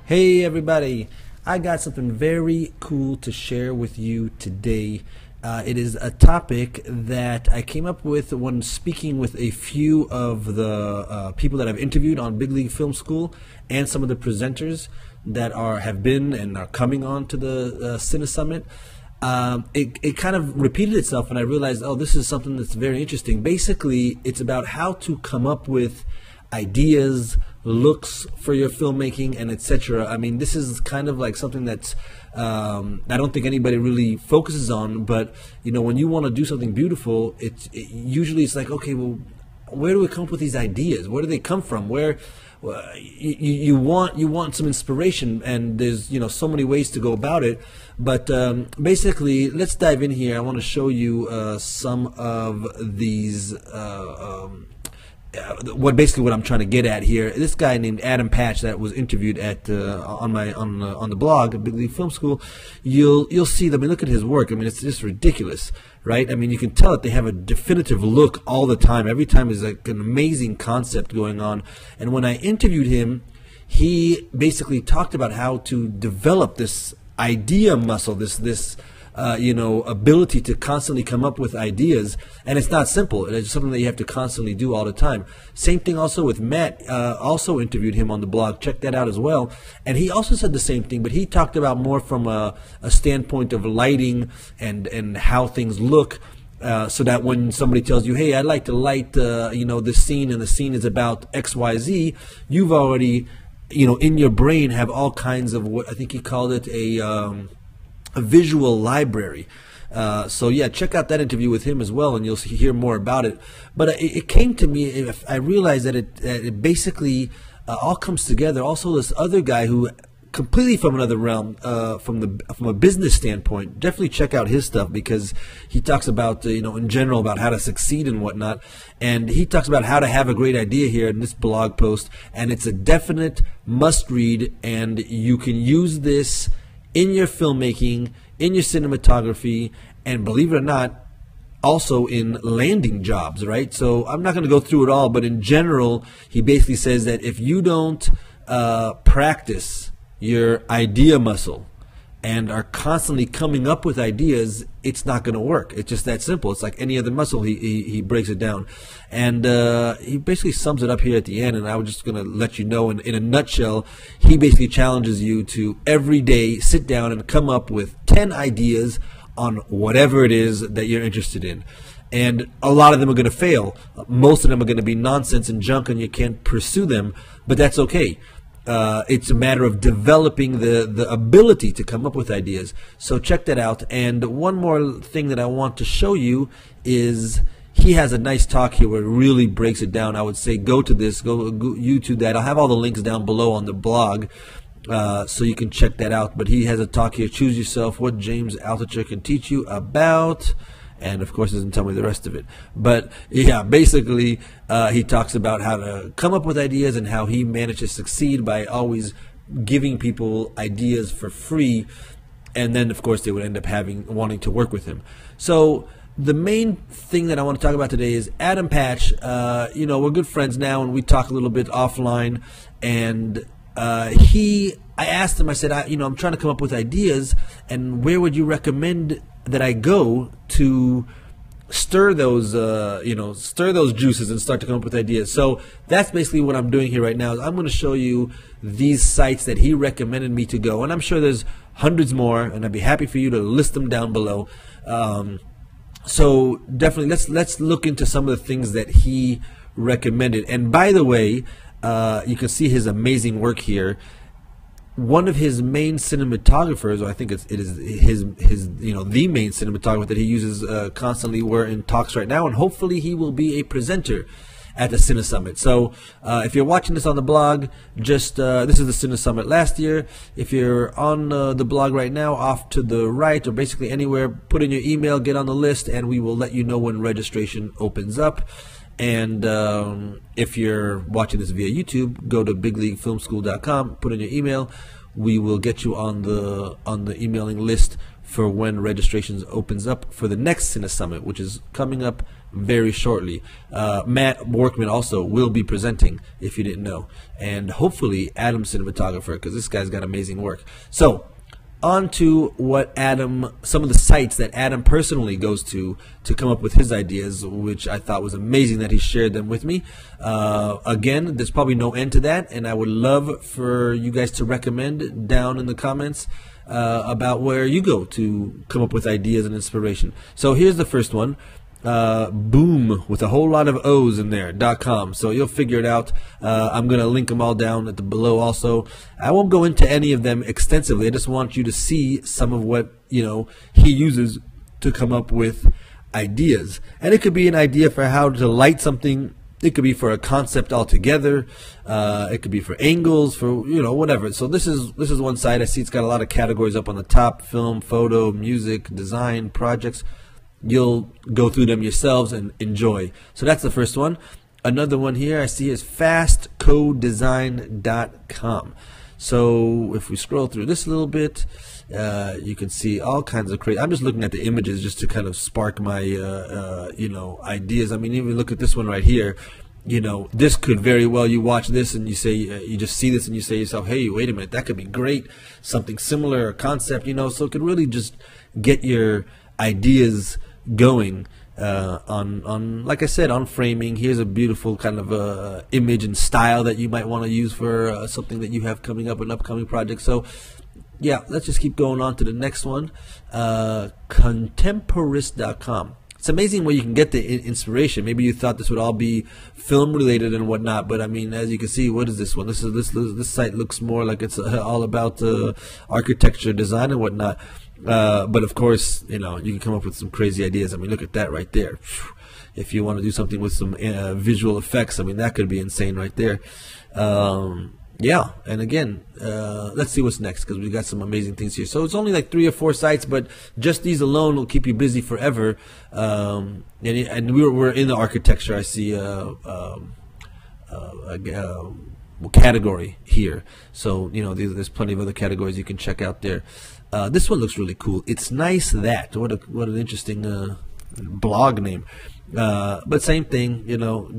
Hey everybody, I got something very cool to share with you today. It is a topic that I came up with when speaking with a few of the people that I've interviewed on Big League Film School and some of the presenters that have been and are coming on to the CineSummit. It kind of repeated itself, and I realized, oh, this is something that's very interesting. Basically, it's about how to come up with ideas, looks for your filmmaking, and etc. I mean, this is kind of like something that's I don't think anybody really focuses on. But you know, when you want to do something beautiful, usually it's like, okay, well, where do we come up with these ideas? Where do they come from? Where you want some inspiration, and there's so many ways to go about it. But basically, let's dive in here. I want to show you some of these. What I'm trying to get at here. This guy named Adam Patch that was interviewed at on the blog at Big League Film School. You'll see them. I mean, look at his work. I mean, it's just ridiculous, right? I mean, you can tell that they have a definitive look all the time. Every time is like an amazing concept going on. And when I interviewed him, he basically talked about how to develop this idea muscle, this ability to constantly come up with ideas. And it's not simple. It's something that you have to constantly do all the time. Same thing also with Matt. Also interviewed him on the blog. Check that out as well. And he also said the same thing, but he talked about more from a standpoint of lighting and how things look. So that when somebody tells you, hey, I'd like to light this scene, and the scene is about XYZ, you've already in your brain have all kinds of what I think he called it a visual library. So yeah, check out that interview with him as well, and you'll hear more about it. But it came to me, I realized that it basically all comes together. Also, this other guy who completely from another realm, from a business standpoint, definitely check out his stuff, because he talks about in general about how to succeed and whatnot, and he talks about how to have a great idea here in this blog post, and it's a definite must read, and you can use this in your filmmaking, in your cinematography, and believe it or not, also in landing jobs, right? So I'm not going to go through it all, but in general, he basically says that if you don't practice your idea muscle and are constantly coming up with ideas, it's not going to work. It's just that simple. It's like any other muscle. He breaks it down, and he basically sums it up here at the end. And I was just going to let you know, in a nutshell, he basically challenges you to every day sit down and come up with 10 ideas on whatever it is that you're interested in. And a lot of them are going to fail. Most of them are going to be nonsense and junk, and you can't pursue them, but that's okay. It's a matter of developing the ability to come up with ideas. So check that out. And one more thing that I want to show you is he has a nice talk here where it really breaks it down. I would say go to this, go YouTube that. I'll have all the links down below on the blog, so you can check that out. But he has a talk here, Choose Yourself, What James Altucher Can Teach You About. And of course, doesn't tell me the rest of it. But yeah, basically, he talks about how to come up with ideas and how he managed to succeed by always giving people ideas for free. And then, of course, they would end up wanting to work with him. So the main thing that I want to talk about today is Adam Patch. We're good friends now, and we talk a little bit offline. And I asked him, I said, I'm trying to come up with ideas, and where would you recommend that I go to stir those juices and start to come up with ideas? So that's basically what I'm doing here right now. Is I'm going to show you these sites that he recommended me to go, and I'm sure there's hundreds more, and I'd be happy for you to list them down below. So definitely let's look into some of the things that he recommended. And by the way, you can see his amazing work here. One of his main cinematographers, or I think it is his the main cinematographer that he uses constantly. We're in talks right now, and hopefully he will be a presenter at the CineSummit. So if you're watching this on the blog, just this is the CineSummit last year. If you're on the blog right now, off to the right, or basically anywhere, put in your email, get on the list, and we will let you know when registration opens up. And if you're watching this via YouTube, go to bigleaguefilmschool.com, put in your email. we will get you on the emailing list for when registrations opens up for the next CineSummit, which is coming up very shortly. Matt Workman also will be presenting, if you didn't know, and hopefully Adam cinematographer, because this guy's got amazing work. So on to what some of the sites that Adam personally goes to come up with his ideas, which I thought was amazing that he shared them with me. Again, there's probably no end to that, and I would love for you guys to recommend down in the comments about where you go to come up with ideas and inspiration. So here's the first one. Boom, with a whole lot of O's in there, .com. So you'll figure it out. I'm going to link them all down at the below also. I won't go into any of them extensively. I just want you to see some of what, he uses to come up with ideas. And it could be an idea for how to light something. It could be for a concept altogether. It could be for angles, for whatever. So this is one side. I see it's got a lot of categories up on the top: film, photo, music, design, projects. You'll go through them yourselves and enjoy. So that's the first one. Another one here I see is fastcodesign.com. So if we scroll through this a little bit, you can see all kinds of crazy. I'm just looking at the images just to kind of spark my ideas. I mean, even look at this one right here. This could very well, you watch this and you say, you just see this and you say to yourself, hey, wait a minute, that could be great. Something similar, a concept, so it could really just get your ideas going on, like I said, on framing. Here's a beautiful kind of image and style that you might want to use for something that you have coming up, an upcoming project. So yeah, let's just keep going on to the next one. Contemporist.com. It's amazing where you can get the inspiration. Maybe you thought this would all be film related and whatnot, but I mean, as you can see, what is this one? This site looks more like it's all about architecture, design, and whatnot. But of course, you can come up with some crazy ideas. I mean, look at that right there. If you want to do something with some visual effects, I mean, that could be insane right there. Yeah, and again, let's see what's next, because we got some amazing things here. So it's only like 3 or 4 sites, but just these alone will keep you busy forever. And we're in the architecture. I see category here. So there's plenty of other categories you can check out there. This one looks really cool. It's Nice That. What an interesting blog name. But same thing.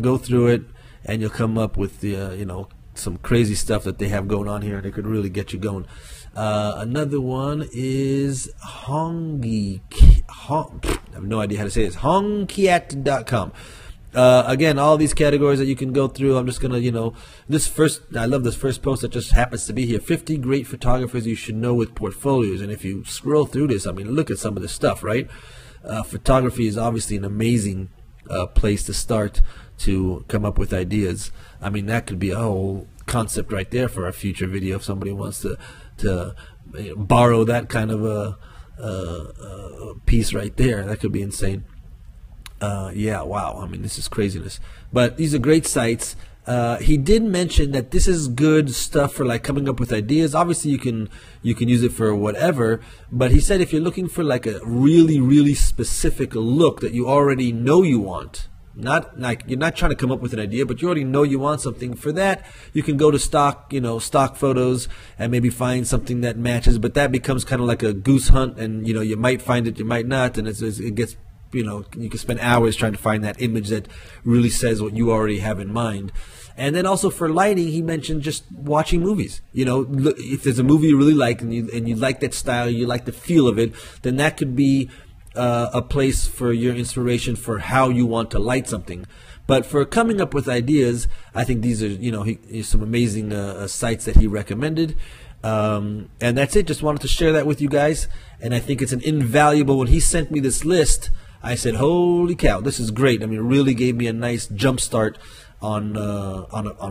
Go through it, and you'll come up with the some crazy stuff that they have going on here, and it could really get you going. Another one is I have no idea how to say this. Hongkiat.com. Again, all these categories that you can go through. I'm just gonna, I love this first post that just happens to be here. 50 great photographers you should know with portfolios. And if you scroll through this, I mean, look at some of this stuff, right? Photography is obviously an amazing place to start to come up with ideas. I mean, that could be a whole concept right there for a future video if somebody wants to borrow that kind of a piece right there. That could be insane. Yeah, wow. I mean, this is craziness. But these are great sites. He did mention that this is good stuff for like coming up with ideas. Obviously, you can use it for whatever. But he said if you're looking for like a really, really specific look that you already know you want, not like you're not trying to come up with an idea, but you already know you want something. For that, you can go to stock photos and maybe find something that matches. But that becomes kind of like a goose hunt, and you might find it, you might not, and it gets. You can spend hours trying to find that image that really says what you already have in mind. And then also for lighting, he mentioned just watching movies. If there's a movie you really like and you like that style, you like the feel of it, then that could be a place for your inspiration for how you want to light something. But for coming up with ideas, I think these are some amazing sites that he recommended. And that's it. Just wanted to share that with you guys. And I think it's an invaluable. When he sent me this list, I said, holy cow, this is great. I mean, it really gave me a nice jump start on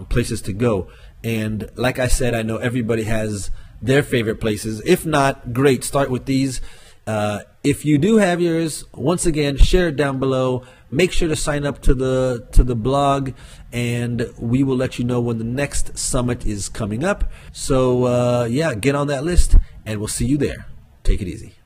places to go. And like I said, I know everybody has their favorite places. If not, great, start with these. If you do have yours, once again, share it down below. Make sure to sign up to the blog, and we will let you know when the next summit is coming up. So yeah, get on that list, and we'll see you there. Take it easy.